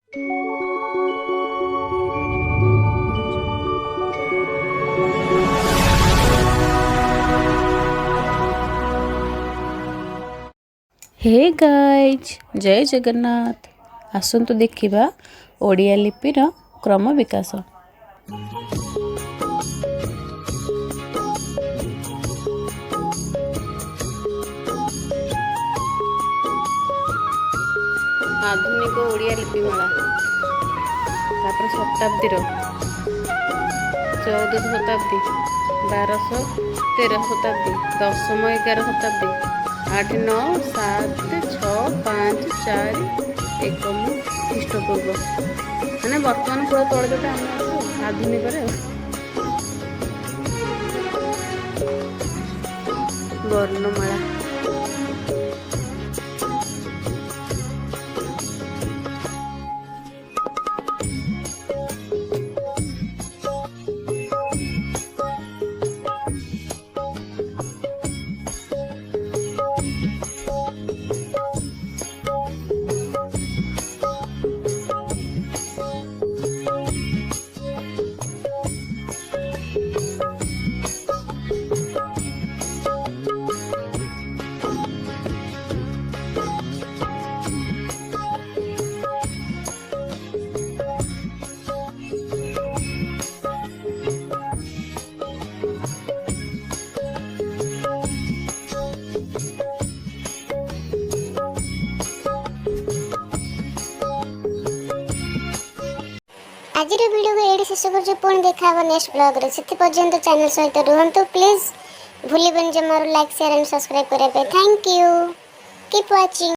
Hey guys जय जगन्नाथ आसंतु देखिबा ओडिया लिपिर क्रम विकास। आधुनिक ओडिया लिपिमाला तापर शताब्दी 14 शताब्दी 1200 13 शताब्दी 10म 11 शताब्दी 8 9 7 6 5 4 1 ख्रीष्टपूर्व मैंने बर्तमान पूरा तले जोटा आम आधुनिक वर्णमाला आज वीडियो को ये शेष कर पुणी देखा नेक्स्ट ब्लॉग रे से पर्यंत चैनल सहित रुहतु प्लीज भूलिबेन जमार लाइक शेयर एंड सब्सक्राइब करने। Thank you keep watching.